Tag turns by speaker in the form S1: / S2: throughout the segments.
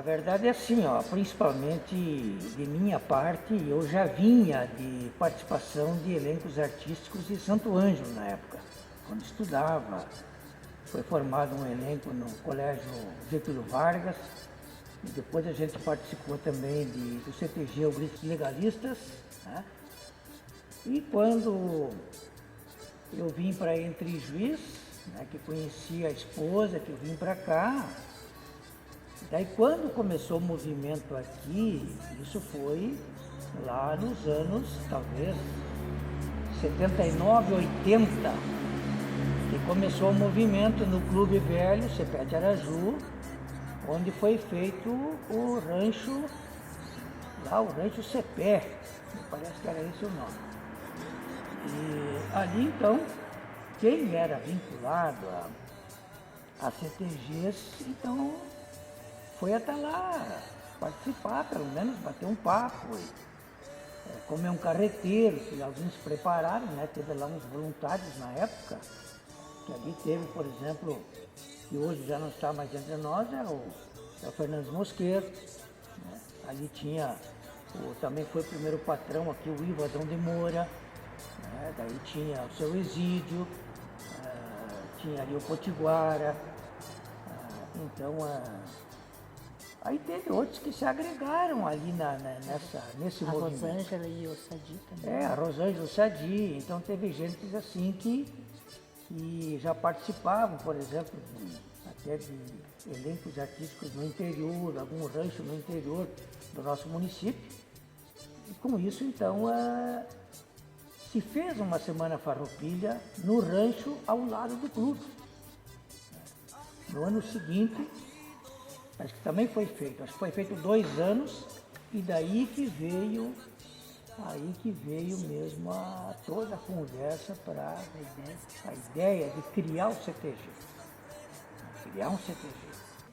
S1: Na verdade é assim, ó, principalmente de minha parte, eu já vinha de participação de elencos artísticos de Santo Ângelo na época, quando estudava. Foi formado um elenco no Colégio Getúlio Vargas, e depois a gente participou também do CTG, o Gritos Legalistas, né? E quando eu vim para Entre Juiz, né, que conheci a esposa, que eu vim para cá, daí quando começou o movimento aqui, isso foi lá nos anos, talvez, 79, 80, que começou o movimento no Clube Velho, Cepete Araju, onde foi feito o rancho, lá o rancho Cepé, me parece que era esse o nome. E ali então, quem era vinculado a CTGs, então foi até lá participar, pelo menos bater um papo, comer um carreteiro, que alguns prepararam, né? Teve lá uns voluntários na época, que ali teve, por exemplo, que hoje já não está mais entre nós, é o Fernandes Mosqueiro, né? Ali tinha, também foi o primeiro patrão aqui, o Ivo Adão de Moura, né? Daí tinha o seu Exídio, tinha ali o Potiguara, então aí teve outros que se agregaram ali nesse movimento.
S2: A Rosângela e o Sadi também.
S1: A Rosângela e o Sadi, então teve gente assim que já participavam, por exemplo, até de elencos artísticos no interior, algum rancho no interior do nosso município. E com isso, então, se fez uma Semana Farroupilha no rancho ao lado do clube. No ano seguinte, acho que também foi feito, acho que foi feito 2 anos, e daí que veio mesmo toda a conversa para a ideia de criar o CTG. Criar um CTG.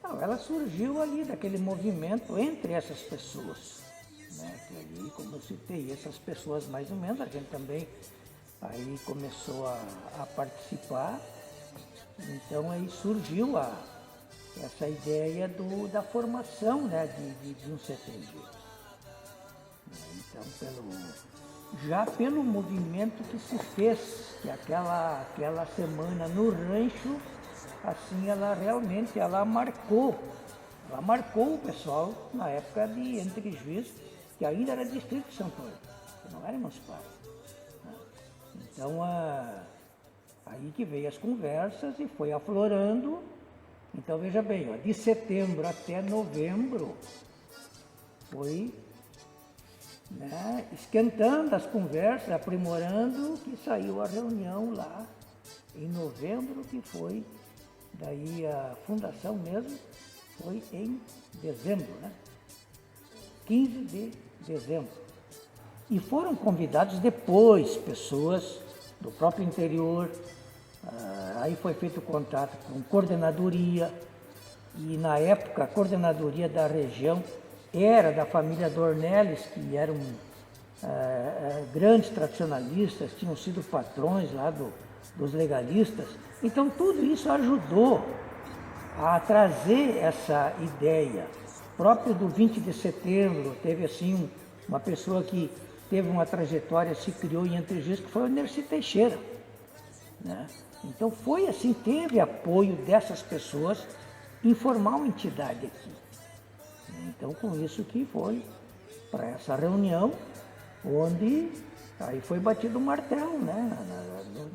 S1: Não, ela surgiu ali daquele movimento entre essas pessoas, né? Que ali, como eu citei, essas pessoas mais ou menos, a gente também aí começou a participar, então aí surgiu essa ideia da formação, né, de um CTG. Então, já pelo movimento que se fez, que aquela semana no rancho, assim, ela realmente marcou o pessoal na época de Entre Juiz, que ainda era distrito de Santo Ângelo, que não era municipal. Então, aí que veio as conversas e foi aflorando. Então, veja bem, de setembro até novembro, foi, né, esquentando as conversas, aprimorando, que saiu a reunião lá em novembro, que foi, daí a fundação mesmo, foi em dezembro, né? 15 de dezembro. E foram convidados depois pessoas do próprio interior, aí foi feito contato com coordenadoria, e na época a coordenadoria da região era da família Dornelles, que eram grandes tradicionalistas, tinham sido patrões lá dos legalistas. Então tudo isso ajudou a trazer essa ideia. Próprio do 20 de setembro, teve assim uma pessoa que teve uma trajetória, se criou em Entre Juiz, que foi o Nerci Teixeira, né? Então foi assim, teve apoio dessas pessoas em formar uma entidade aqui. Então com isso que foi para essa reunião, onde aí foi batido o martelo, né?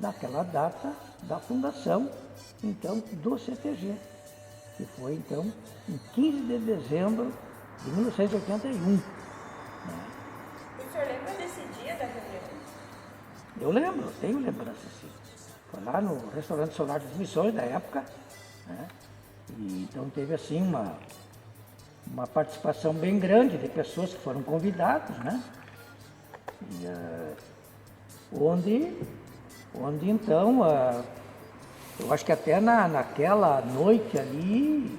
S1: Naquela data da fundação, então, do CTG, que foi então em 15 de dezembro de 1981.
S3: O senhor lembra desse dia da reunião?
S1: Eu lembro, tenho lembrança, sim. Foi lá no restaurante Solar das Missões, da época, né? E então teve assim uma participação bem grande de pessoas que foram convidadas, né? E, onde então, eu acho que até naquela noite ali,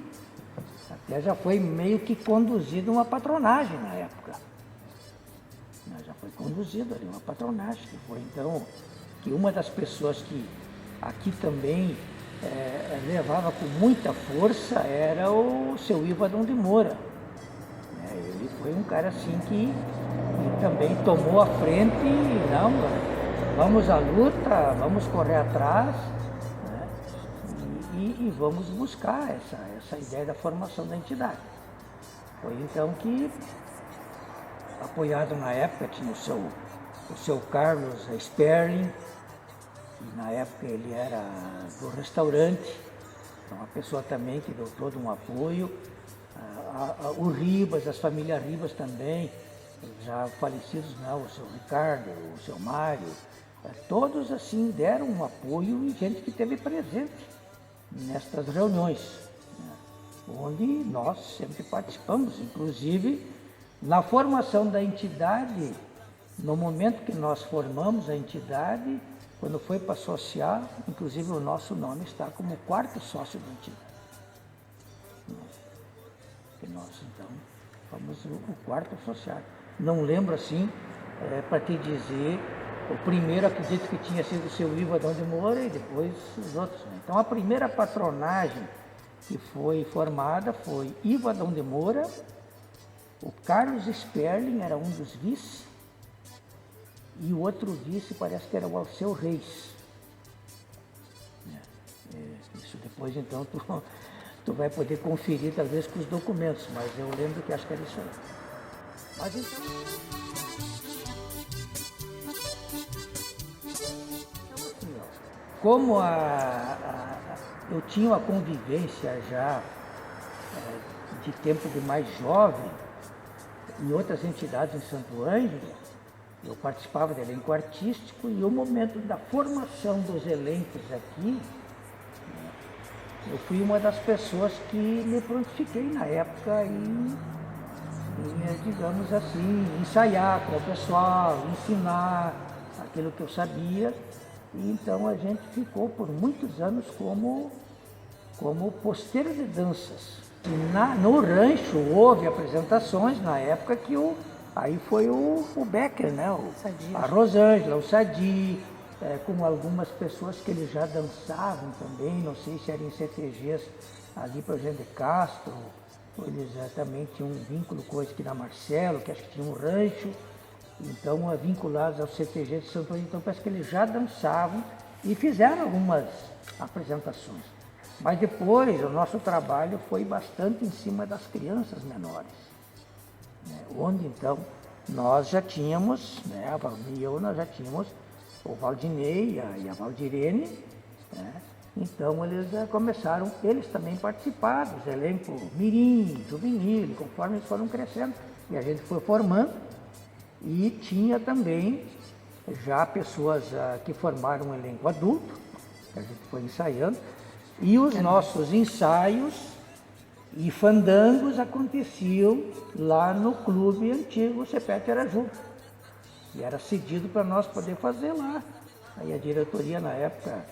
S1: até já foi meio que conduzida uma patronagem na época. Já foi conduzida ali uma patronagem, que foi então, que uma das pessoas que aqui também levava com muita força era o seu Ivo Adão de Moura, foi um cara assim que também tomou a frente e não, vamos à luta, vamos correr atrás, né? E vamos buscar essa ideia da formação da entidade. Foi então que, apoiado na época, tinha o seu Carlos Sperling, e na época ele era do restaurante, uma pessoa também que deu todo um apoio. O Ribas, as famílias Ribas também, já falecidos, não, o seu Ricardo, o seu Mário, todos assim deram um apoio e gente que esteve presente nestas reuniões, né, onde nós sempre participamos, inclusive na formação da entidade, no momento que nós formamos a entidade, quando foi para associar, inclusive o nosso nome está como quarto sócio da entidade. Que nós, então, fomos o quarto associado. Não lembro assim, para te dizer, o primeiro acredito que tinha sido o seu Ivo Adão de Moura e depois os outros. Né? Então a primeira patronagem que foi formada foi Ivo Adão de Moura, o Carlos Sperling era um dos vice, e o outro vice parece que era o Alceu Reis. Isso depois então tu vai poder conferir talvez com os documentos, mas eu lembro que acho que era isso aí. Mas então, assim, ó, como eu tinha uma convivência já de tempo de mais jovem em outras entidades em Santo Ângelo, eu participava do elenco artístico e o momento da formação dos elencos aqui, eu fui uma das pessoas que me prontifiquei na época em digamos assim, ensaiar com o pessoal, ensinar aquilo que eu sabia. E então a gente ficou por muitos anos como posteiro de danças. E no rancho houve apresentações na época que aí foi o Becker, né? A Rosângela, o Sadi, com algumas pessoas que eles já dançavam também, não sei se eram em CTGs ali para o Eugênio de Castro, eles também tinham um vínculo com esse aqui da Marcelo, que acho que tinha um rancho, então vinculados ao CTG de Santo Ângelo, então parece que eles já dançavam e fizeram algumas apresentações. Mas depois o nosso trabalho foi bastante em cima das crianças menores, né, onde então nós já tínhamos, né, a Valmir e eu, nós já tínhamos o Valdinei e a Valdirene, né, então eles começaram, eles também participar dos elencos mirim, juvenil, conforme eles foram crescendo, e a gente foi formando, e tinha também já pessoas que formaram um elenco adulto, que a gente foi ensaiando, e os nossos ensaios e fandangos aconteciam lá no clube antigo Cepete Araju, e era cedido para nós poder fazer lá. Aí a diretoria na época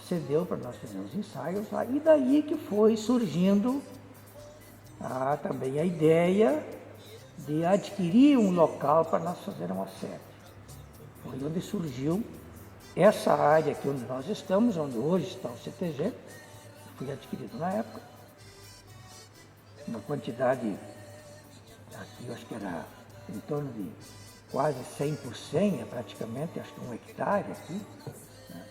S1: cedeu para nós fazer os ensaios lá, e daí que foi surgindo também a ideia de adquirir um local para nós fazermos uma sede. Foi onde surgiu essa área aqui onde nós estamos, onde hoje está o CTG, foi adquirido na época, uma quantidade, aqui eu acho que era em torno de quase 100 por 100, praticamente, acho que 1 hectare aqui, né?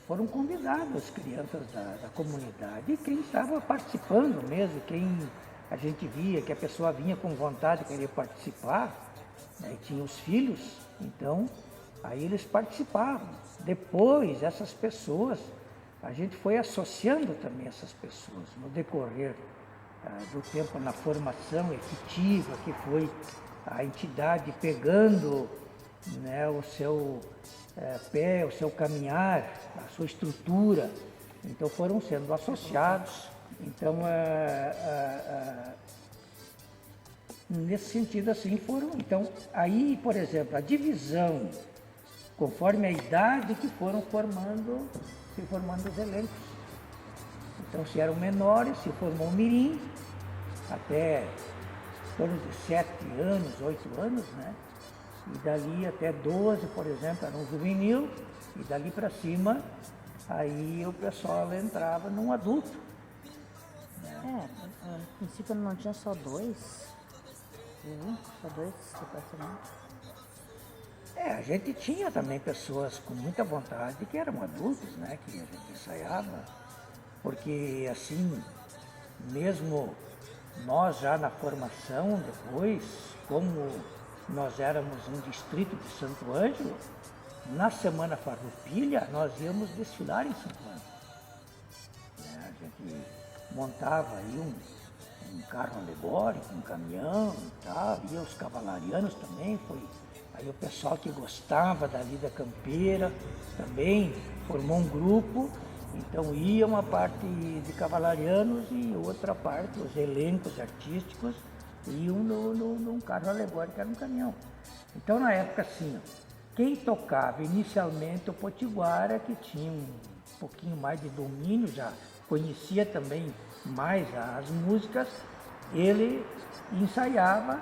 S1: Foram convidadas as crianças da comunidade e quem estava participando mesmo, quem a gente via que a pessoa vinha com vontade de querer participar, né, e tinha os filhos, então aí eles participavam. Depois, essas pessoas, a gente foi associando também essas pessoas no decorrer do tempo, na formação efetiva, que foi a entidade pegando, né, o seu pé, o seu caminhar, a sua estrutura, então foram sendo associados. Então, nesse sentido assim foram, então aí, por exemplo, a divisão, conforme a idade que foram se formando os elencos. Então, se eram menores, se formou um mirim, até torno de 7 anos, 8 anos, né? E dali até 12, por exemplo, era um juvenil, e dali para cima, aí o pessoal entrava num adulto.
S2: No princípio não tinha só 2. Só 2 departamentos.
S1: A gente tinha também pessoas com muita vontade que eram adultos, né? Que a gente ensaiava, porque assim, mesmo nós já na formação depois, como nós éramos um distrito de Santo Ângelo, na Semana Farroupilha nós íamos desfilar em Santo Ângelo. A gente montava aí um carro alegórico, um caminhão e tal, e os cavalarianos também, aí o pessoal que gostava da vida campeira também formou um grupo, então ia uma parte de cavalarianos e outra parte, os elencos artísticos, iam num carro alegórico, era um caminhão. Então na época assim, quem tocava inicialmente o potiguara, que tinha um pouquinho mais de domínio, já conhecia também mais as músicas, ele ensaiava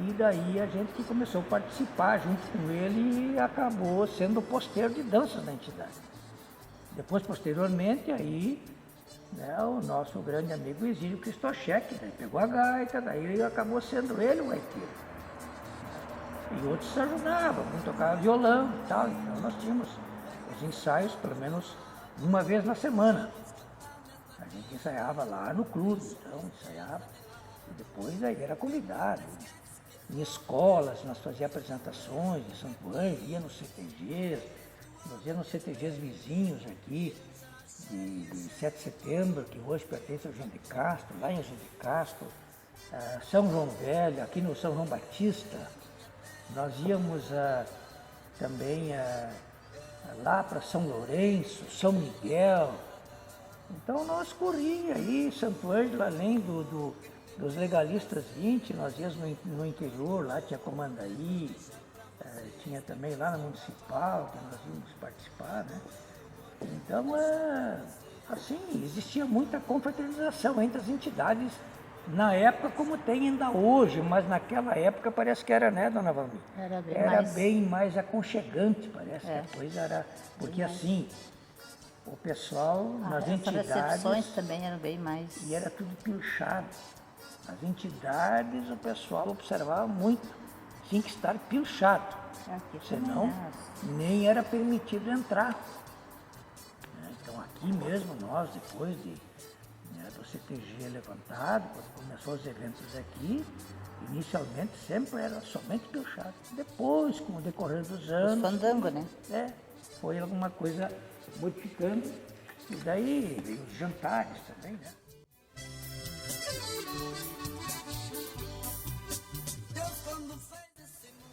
S1: e daí a gente começou a participar junto com ele e acabou sendo o posteiro de danças da entidade. Depois, posteriormente, aí, né, o nosso grande amigo Exílio Cristochek, daí pegou a gaita, daí acabou sendo ele o gaiteiro. E outros se ajudavam, um tocava violão e tal, então nós tínhamos os ensaios pelo menos uma vez na semana. A gente ensaiava lá no clube, então ensaiava, e depois aí era convidado. Em escolas, nós fazíamos apresentações de Santo Ângelo, ia nos CTGs, nós íamos nos CTGs vizinhos aqui, de 7 de setembro, que hoje pertence ao Eugênio de Castro, lá em Eugênio de Castro, São João Velho, aqui no São João Batista. Nós íamos também lá para São Lourenço, São Miguel. Então nós corríamos aí, Santo Ângelo, além dos legalistas 20, nós íamos no interior, lá tinha Comandaí, tinha também lá na Municipal, que nós íamos participar, né? Então, assim, existia muita confraternização entre as entidades, na época como tem ainda hoje, mas naquela época parece que era, né, dona Valmir? Era bem mais aconchegante, parece que a coisa era, porque assim, o pessoal nas entidades... As
S2: recepções também eram bem mais...
S1: E era tudo pilchado. As entidades, o pessoal observava muito, tinha que estar pilchado, senão nem era permitido entrar. Então aqui mesmo nós, depois do CTG levantado, quando começou os eventos aqui, inicialmente sempre era somente pilchado. Depois, com o decorrer dos anos...
S2: Os fandango, né?
S1: Foi alguma coisa modificando, e daí veio os jantares também, né?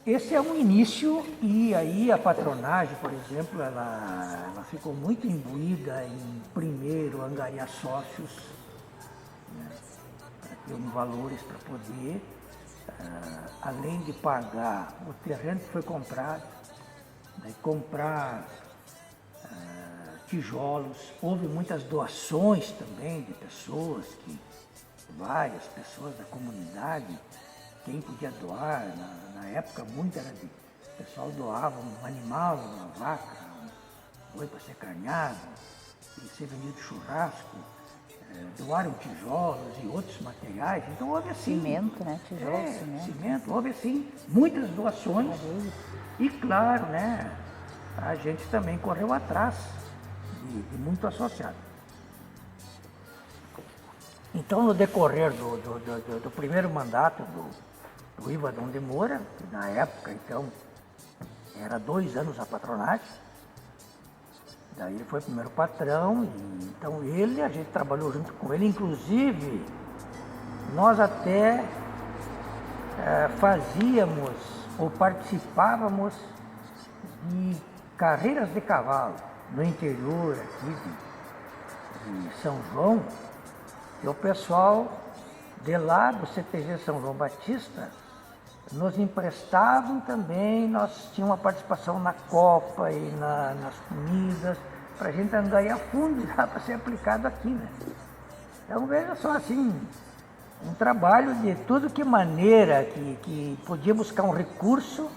S1: Esse é um início, e aí a patronagem, por exemplo, ela ficou muito imbuída em, primeiro, angariar sócios, né, para ter valores para poder, além de pagar o terreno que foi comprado, né, comprar tijolos, houve muitas doações também de pessoas, várias pessoas da comunidade, quem podia doar, na época muito era o pessoal doava um animal, uma vaca, um boi para ser carneado, e ser vendido churrasco, doaram tijolos e outros materiais, então houve assim...
S2: Cimento, né? Tijolo,
S1: cimento, houve assim muitas doações, e claro, né, a gente também correu atrás de muito associado. Então, no decorrer do primeiro mandato do Ivadão de Moura, que na época, então, era 2 anos a patronagem, daí ele foi primeiro patrão, e então a gente trabalhou junto com ele, inclusive, nós até fazíamos ou participávamos de carreiras de cavalo no interior aqui de São João, e o pessoal de lá do CTG São João Batista nos emprestavam também, nós tínhamos uma participação na Copa e nas comidas, para a gente angariar fundos para ser aplicado aqui, né? Então veja só assim, um trabalho de tudo que maneira que podia buscar um recurso,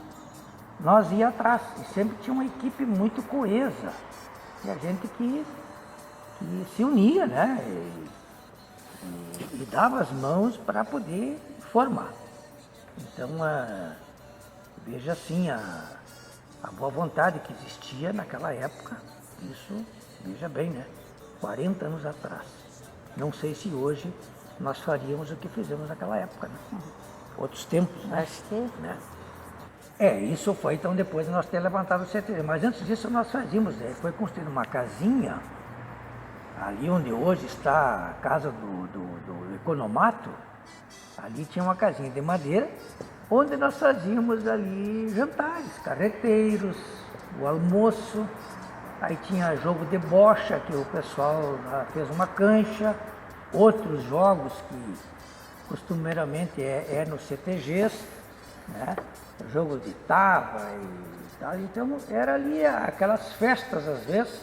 S1: nós ia atrás, e sempre tinha uma equipe muito coesa, e a gente que se unia, né? E dava as mãos para poder formar. Então, veja assim, a boa vontade que existia naquela época, isso, veja bem, né? 40 anos atrás. Não sei se hoje nós faríamos o que fizemos naquela época, né? Outros tempos, né?
S2: Acho que
S1: Né? Isso foi então depois de nós ter levantado o CTG. Mas antes disso nós fazíamos, foi construída uma casinha, ali onde hoje está a casa do Economato, ali tinha uma casinha de madeira, onde nós fazíamos ali jantares, carreteiros, o almoço, aí tinha jogo de bocha, que o pessoal fez uma cancha, outros jogos que costumeiramente é nos CTGs, né? Jogo de tava e tal. Então era ali aquelas festas às vezes,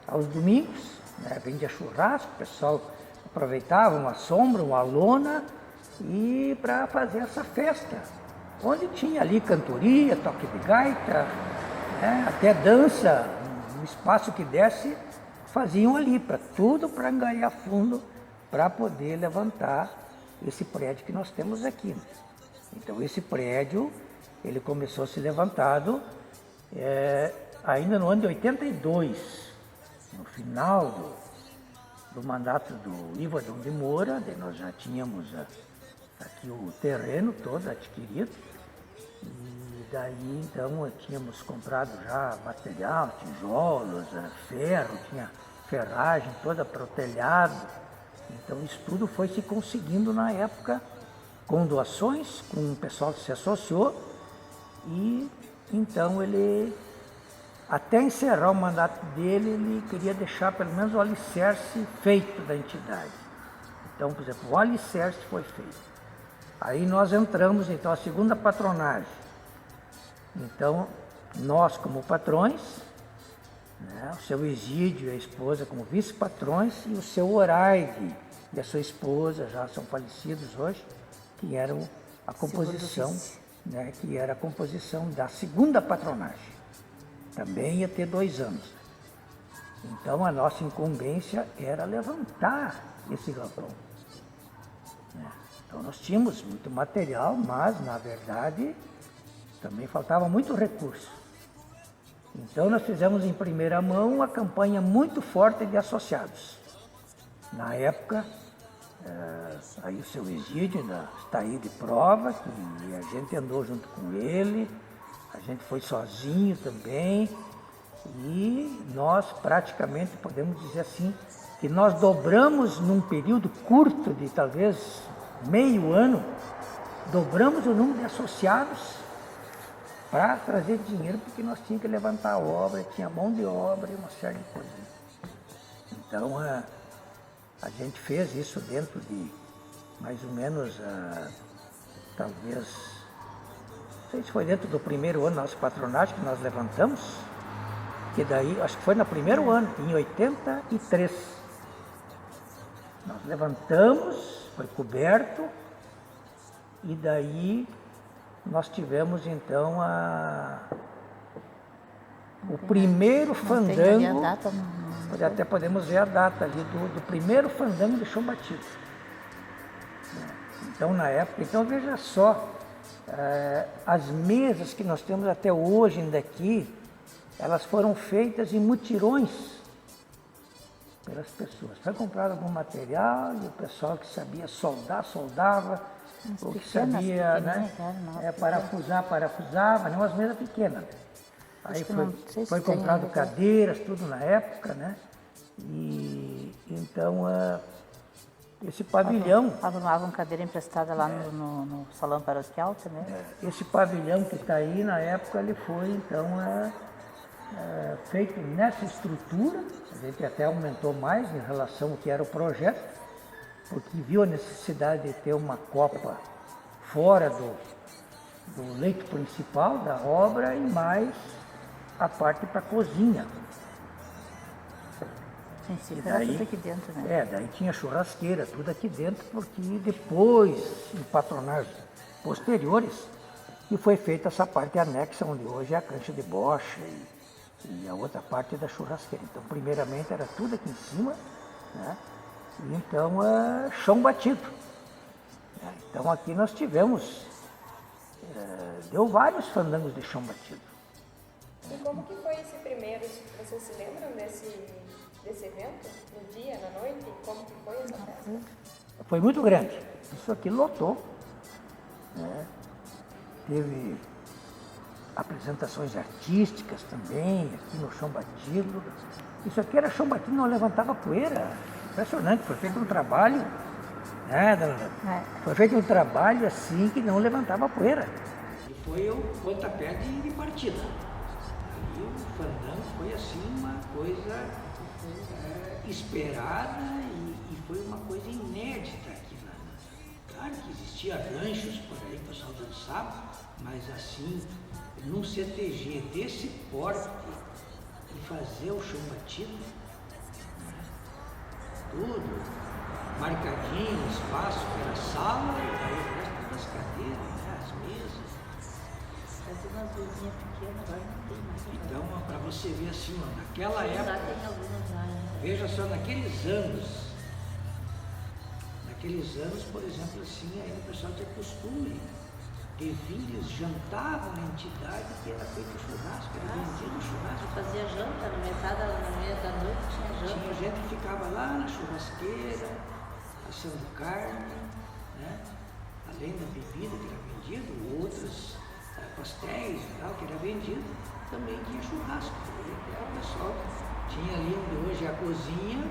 S1: aos domingos, né? Vendia churrasco, o pessoal aproveitava uma sombra, uma lona e para fazer essa festa, onde tinha ali cantoria, toque de gaita, né? Até dança, no espaço que desse, faziam ali, tudo para angariar fundo, para poder levantar esse prédio que nós temos aqui. Então esse prédio, ele começou a ser levantado ainda no ano de 82, no final do mandato do Ivadão de Moura, nós já tínhamos aqui o terreno todo adquirido, e daí então tínhamos comprado já material, tijolos, ferro, tinha ferragem toda para o telhado. Então isso tudo foi se conseguindo na época, com doações, com o pessoal que se associou, e então ele, até encerrar o mandato dele, ele queria deixar pelo menos o alicerce feito da entidade. Então, por exemplo, o alicerce foi feito. Aí nós entramos, então, a segunda patronagem. Então, nós como patrões, né, o seu Exídio e a esposa como vice-patrões, e o seu Oraide e a sua esposa, já são falecidos hoje, que eram a composição, né, que era a composição da segunda patronagem. Também ia ter 2 anos. Então a nossa incumbência era levantar esse galpão. Né? Então nós tínhamos muito material, mas na verdade também faltava muito recurso. Então nós fizemos em primeira mão uma campanha muito forte de associados. Na época, aí o seu Exídio ainda está aí de prova, que a gente andou junto com ele, a gente foi sozinho também, e nós praticamente podemos dizer assim, que nós dobramos num período curto de talvez meio ano, dobramos o número de associados para trazer dinheiro, porque nós tínhamos que levantar a obra, tinha mão de obra e uma série de coisas. Então, a gente fez isso dentro de mais ou menos, talvez, não sei se foi dentro do primeiro ano do nosso patronagem que nós levantamos, que daí, acho que foi no primeiro ano, em 83. Nós levantamos, foi coberto, e daí nós tivemos então o primeiro fandango, até podemos ver a data ali do primeiro fandango de chão batido. Então na época, então veja só, as mesas que nós temos até hoje ainda aqui, elas foram feitas em mutirões pelas pessoas. Foi comprado algum material e o pessoal que sabia soldar, soldava, o que sabia, né, parafusava, não as mesas pequenas. Aí foi comprado cadeiras, tudo na época, né? E então esse pavilhão.
S2: Arrumavam cadeira emprestada lá no salão paroquial também.
S1: Esse pavilhão que está aí na época, ele foi então feito nessa estrutura. A gente até aumentou mais em relação ao que era o projeto, porque viu a necessidade de ter uma copa fora do leito principal da obra e mais a parte para a cozinha.
S2: Sim, era tudo aqui dentro, né?
S1: Daí tinha churrasqueira, tudo aqui dentro, porque depois, em patronagens posteriores, e foi feita essa parte anexa, onde hoje é a cancha de bocha e a outra parte da churrasqueira. Então, primeiramente, era tudo aqui em cima, né? E então, chão batido. Então, aqui nós tivemos deu vários fandangos de chão batido.
S3: E como que foi esse primeiro? Vocês se lembram desse evento? No dia, na noite? Como que foi essa festa?
S1: Foi muito grande. Isso aqui lotou. Né? Teve apresentações artísticas também, aqui no chão batido. Isso aqui era chão batido, não levantava poeira. Impressionante, foi feito um trabalho, né, dona Ana? Foi feito um trabalho assim que não levantava poeira. E foi o pontapé de partida. Aí o fandango foi assim uma coisa esperada e foi uma coisa inédita aqui na Claro que existia ranchos por aí, o pessoal dançava, mas assim, num CTG desse porte e fazer o chão batido, né, tudo marcadinho, espaço, que era sala, e aí o resto das cadeiras, né, as mesas.
S2: Fazia umas luzinhas pequenas, agora não tem mais.
S1: Então, para você ver assim, ó, naquela
S2: Já
S1: época,
S2: tem algumas já ainda.
S1: veja só, naqueles anos, por exemplo, assim, aí o pessoal tinha costume de vir, eles jantavam na entidade que era feito churrasco, era vendido churrasco.
S2: Fazia janta, na meia da noite tinha janta.
S1: Tinha gente que ficava lá na churrasqueira, assando carne, né? Além da bebida que era vendido, outros pastéis e tal, que era vendido, também tinha churrasco. O pessoal tinha ali onde hoje é a cozinha,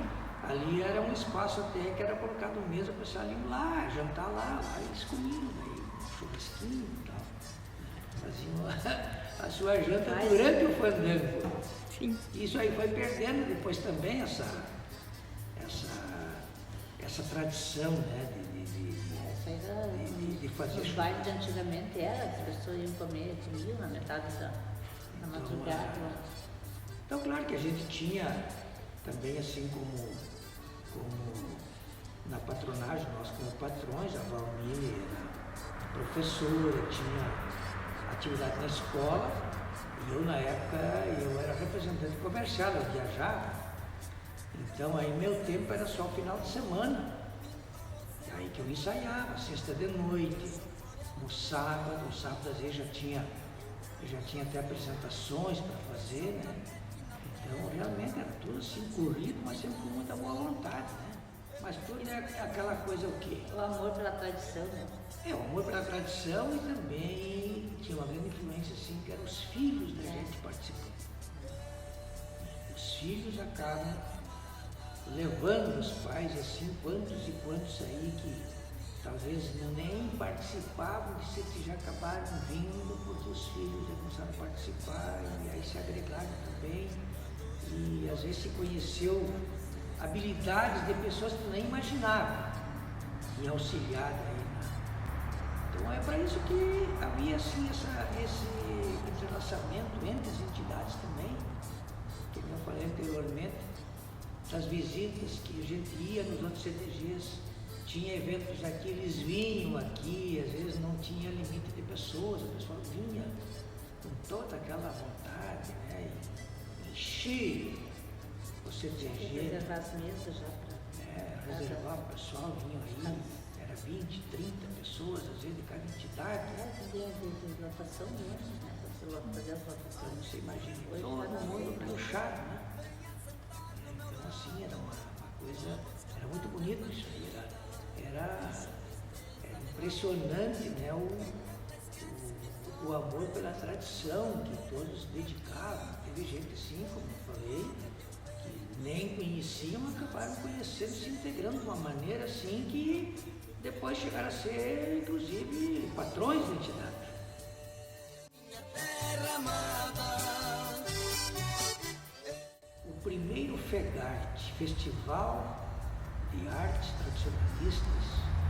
S1: ali era um espaço até que era colocado mesa para o pessoal ir lá, jantar lá eles comiam, aí, churrasquinho e tal. Faziam a sua janta durante o fandango.
S3: Sim.
S1: Isso aí foi perdendo depois também essa tradição, né, de fazer
S2: os bailes de antigamente as pessoas iam comiam na metade da madrugada.
S1: Então, claro que a gente tinha também, assim como na patronagem, nós como patrões, a Valmir era professora, tinha atividade na escola, e eu na época eu era representante comercial, eu viajava, então aí meu tempo era só o final de semana, aí que eu ensaiava, sexta de noite, no sábado às vezes já tinha até apresentações para fazer, né? Então realmente era tudo assim corrido, mas sempre com muita boa vontade, né? Mas tudo é aquela coisa o quê?
S2: O amor pela tradição, né?
S1: O amor pela tradição e também tinha uma grande influência assim, que eram os filhos da gente participando. Os filhos acabam levando os pais assim, quantos e quantos aí que talvez nem participavam de CTG acabaram vindo porque os filhos já começaram a participar e aí se agregaram também. E às vezes se conheceu habilidades de pessoas que nem imaginavam em auxiliar aí. Então é para isso que havia assim esse entrelaçamento entre as entidades também, que como eu falei anteriormente, das visitas que a gente ia nos outros CTGs, tinha eventos aqui, eles vinham aqui, às vezes não tinha limite de pessoas, o pessoal vinha com toda aquela vontade, né? Encher o CTG.
S2: Reservar as mesas já para.
S1: Reservar o pessoal, vinham aí, era 20, 30 pessoas, às vezes de cada entidade.
S2: Dia de lotação mesmo, né? Para fazer as lotações.
S1: Você imagina, todo mundo puxado, né? Então assim, era uma coisa, era muito bonito isso aí, era impressionante, né? O amor pela tradição que todos dedicavam. Teve gente assim, como eu falei, que nem conheciam, acabaram conhecendo, se integrando de uma maneira assim que depois chegaram a ser, inclusive, patrões da entidade. O primeiro FEGART, Festival de Artes Tradicionalistas,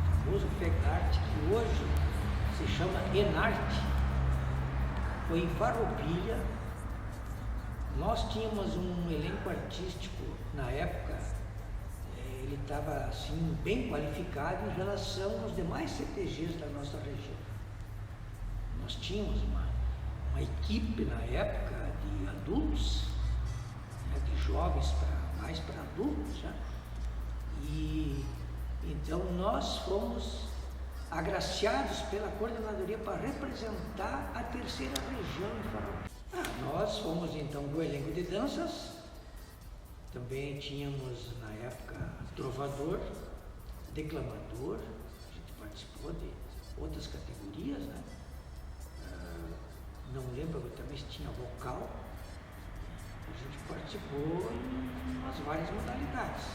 S1: o famoso FEGART, que hoje se chama ENARTE, foi em Farroupilha. Nós tínhamos um elenco artístico na época, ele estava assim bem qualificado em relação aos demais CTGs da nossa região. Nós tínhamos uma equipe na época de adultos, né, de jovens mais para adultos, né? E então nós fomos agraciados pela coordenadoria para representar a terceira região em Farroupilha. Nós fomos então do elenco de danças, também tínhamos na época trovador, declamador, a gente participou de outras categorias, né? Não lembro também se tinha vocal, a gente participou em as várias modalidades.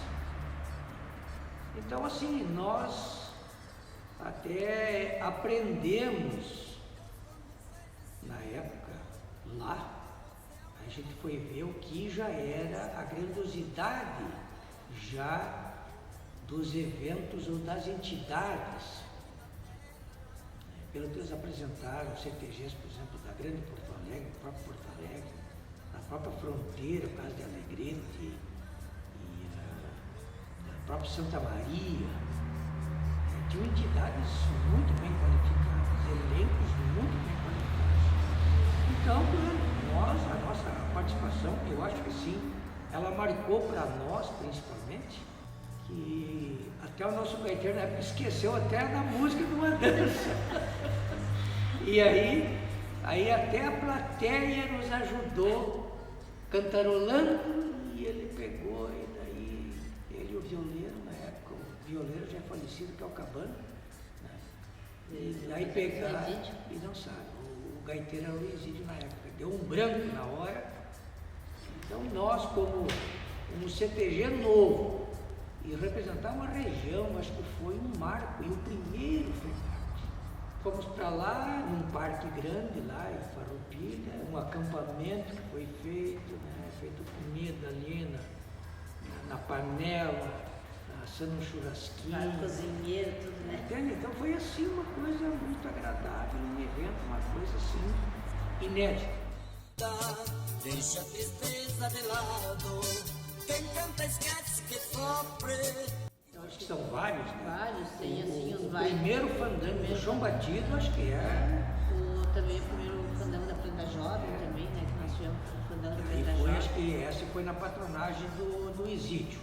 S1: Então assim, nós até aprendemos na época lá, a gente foi ver o que já era a grandiosidade já dos eventos ou das entidades. Pelo que eles apresentaram, CTGs, por exemplo, da Grande Porto Alegre, do próprio Porto Alegre, da própria Fronteira, o caso de Alegrete, e da própria Santa Maria. Tinham entidades muito bem qualificadas, elencos muito bem qualificados. Então, a nossa participação, eu acho que sim, ela marcou para nós, principalmente, que até o nosso gaiteiro na época esqueceu até da música de uma dança. E aí até a plateia nos ajudou cantarolando, e ele pegou, e daí ele e o violeiro, na época, o violeiro já é falecido, que é o Cabana, né? E daí pegaram e dançaram. O gaiteiro era o Luizídio na época, deu um branco na hora. Então nós, como um CTG novo, e representar uma região, acho que foi um marco, e o primeiro foi parte. Fomos para lá, num parque grande lá em Farroupilha, um acampamento que foi feito, né, feito comida ali na panela, assando um churrasquinho.
S2: Cozinheiro, tudo, né?
S1: Entende? Então foi assim uma coisa muito agradável, um evento, uma coisa assim, inédita.
S4: Deixa a tristeza de lado. Quem canta esquece que sofre.
S1: Eu acho que são vários, né?
S2: Vários, tem assim os
S1: O
S2: vários.
S1: primeiro fandango do Chão Batido, acho que é.
S2: Também o primeiro fandango da Prenda Jovem também, né? Que nós tivemos o fandango da
S1: Aí
S2: Prenda
S1: foi,
S2: Jovem.
S1: acho que essa foi na patronagem do Isídio.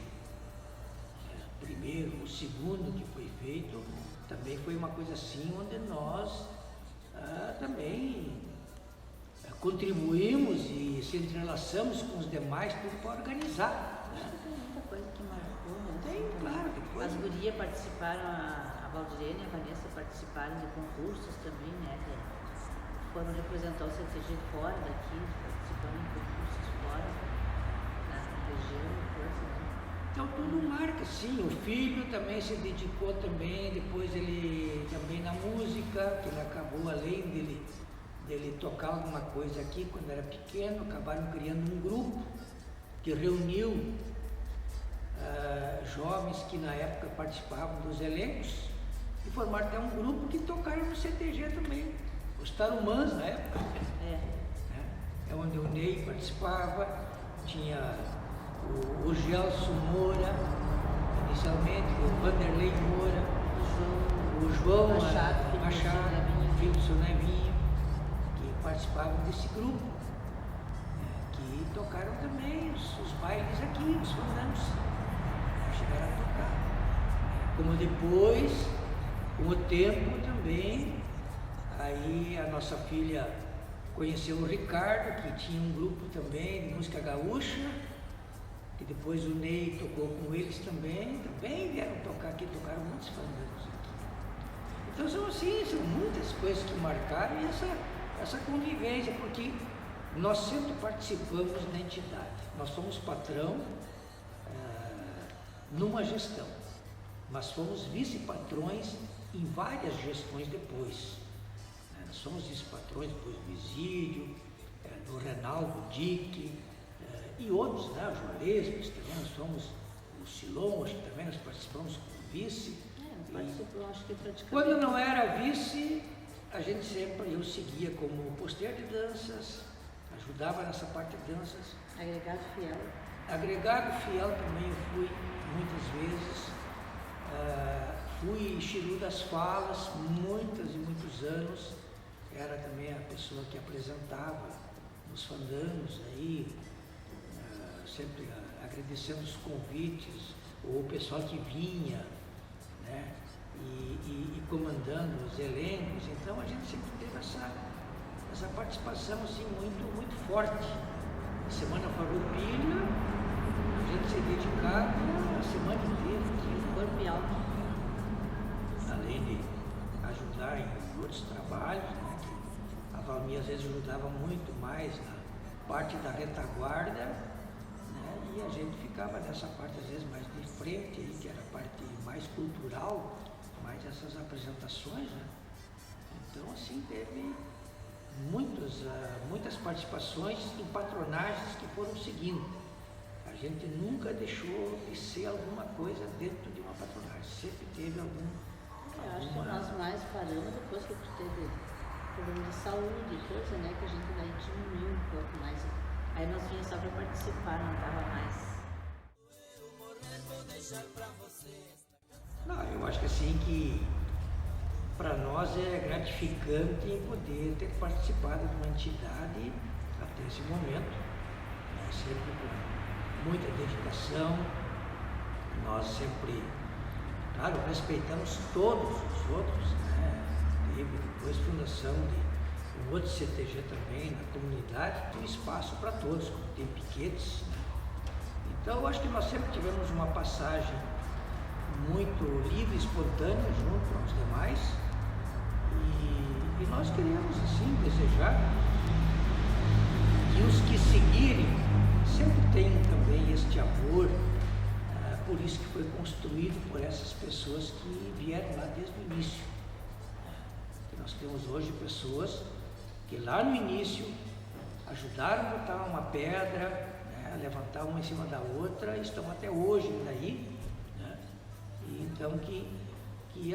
S1: O primeiro, o segundo que foi feito, também foi uma coisa assim, onde nós também contribuímos e se entrelaçamos com os demais tudo para organizar. Né?
S2: Tem muita coisa que marcou, né?
S1: Tem, claro, depois.
S2: As gurias participaram, a Valdirene e a Vanessa participaram de concursos também, né? Foram representar o CTG fora daqui, participando de concursos fora da região, coisa, né?
S1: Então tudo marca, sim. O filho também se dedicou também, depois ele também na música, que ele acabou, além dele tocar alguma coisa aqui quando era pequeno, acabaram criando um grupo que reuniu jovens que na época participavam dos elencos e formaram até um grupo que tocaram no CTG também, os Tarumãs na época. É onde o Ney participava, tinha o Gelson Moura, inicialmente, o Vanderlei Moura, o João Machado, filho do seu Nevinho, que participavam desse grupo, que tocaram também os bailes aqui, os fandangos, chegaram a tocar. Como depois, com o tempo também, aí a nossa filha conheceu o Ricardo, que tinha um grupo também de música gaúcha, que depois o Ney tocou com eles também vieram tocar aqui, tocaram muitos fandangos aqui. Então são assim, são muitas coisas que marcaram e essa convivência, porque nós sempre participamos da entidade. Nós somos patrão numa gestão, mas fomos vice-patrões em várias gestões depois. Nós somos vice-patrões depois do Isídio, do Renaldo Dick e outros, né? O Juarez, também nós somos o Silon, acho que também nós participamos como vice.
S2: Participou, acho que praticamente.
S1: Quando não era vice, a gente sempre, eu seguia como posteiro de danças, ajudava nessa parte de danças.
S2: Agregado fiel.
S1: Agregado fiel também eu fui muitas vezes. Fui Chiru das Falas, muitas e muitos anos. Era também a pessoa que apresentava os fandangos aí, sempre agradecendo os convites, ou o pessoal que vinha, né? e comandando os elencos. Então a gente sempre teve essa participação assim, muito forte. A Semana Farroupilha, a gente se dedicava a semana inteira,
S2: Corpo e alma.
S1: além de ajudar em outros trabalhos, né, que a Valmir às vezes ajudava muito mais na parte da retaguarda, né, e a gente ficava nessa parte às vezes mais de frente, aí, que era a parte mais cultural, mais essas apresentações, né? Então assim teve muitas participações em patronagens que foram seguindo. A gente nunca deixou de ser alguma coisa dentro de uma patronagem, sempre teve
S2: Eu acho que nós mais paramos depois que tu teve problema de saúde e coisa, né? Que a gente daí diminuiu um pouco mais. Aí nós vinha só para participar, não tava mais.
S1: Não, eu acho que assim que para nós é gratificante poder ter participado de uma entidade até esse momento, né, sempre com muita dedicação. Nós sempre, claro, respeitamos todos os outros, né? Teve depois fundação de um outro CTG também na comunidade, tem espaço para todos, como tem piquetes, né? Então eu acho que nós sempre tivemos uma passagem muito livre, espontânea junto aos demais, e nós queremos assim desejar que os que seguirem sempre tenham também este amor, por isso que foi construído por essas pessoas que vieram lá desde o início. Nós temos hoje pessoas que lá no início ajudaram a botar uma pedra, né, levantar uma em cima da outra, e estão até hoje daí, né? E então que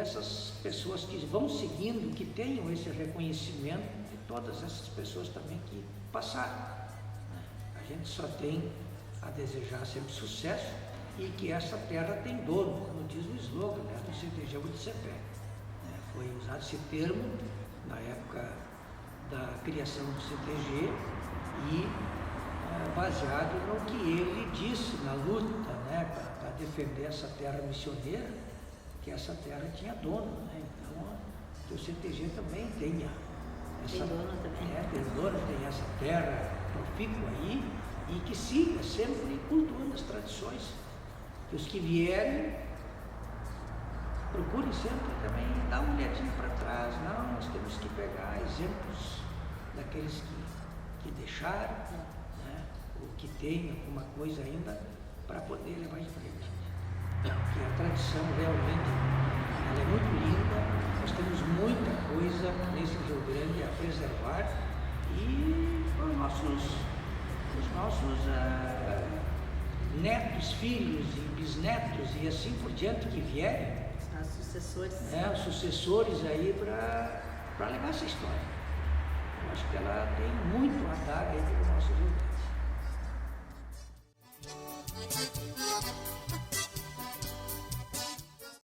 S1: essas pessoas que vão seguindo, que tenham esse reconhecimento de todas essas pessoas também que passaram, né? A gente só tem a desejar sempre sucesso e que essa terra tem dono, como diz o slogan, né, do CTG Utsepé. Foi usado esse termo na época da criação do CTG e baseado no que ele disse na luta, né, para defender essa terra missioneira, que essa terra tinha dono, né? Então que o CTG também tenha essa,
S2: tem dono também.
S1: Tem dono, tem essa terra profícua aí, e que siga sempre cultuando as tradições, que os que vierem procurem sempre também dar uma olhadinha para trás. Não, nós temos que pegar exemplos daqueles que deixaram, né, ou que têm alguma coisa ainda para poder levar em frente. Porque a tradição realmente ela é muito linda, nós temos muita coisa nesse Rio Grande a preservar, e os nossos netos, filhos e bisnetos e assim por diante que vierem,
S2: Os sucessores.
S1: os sucessores aí para levar essa história. Eu acho que ela tem muito a dar aí pelo nosso Rio Grande.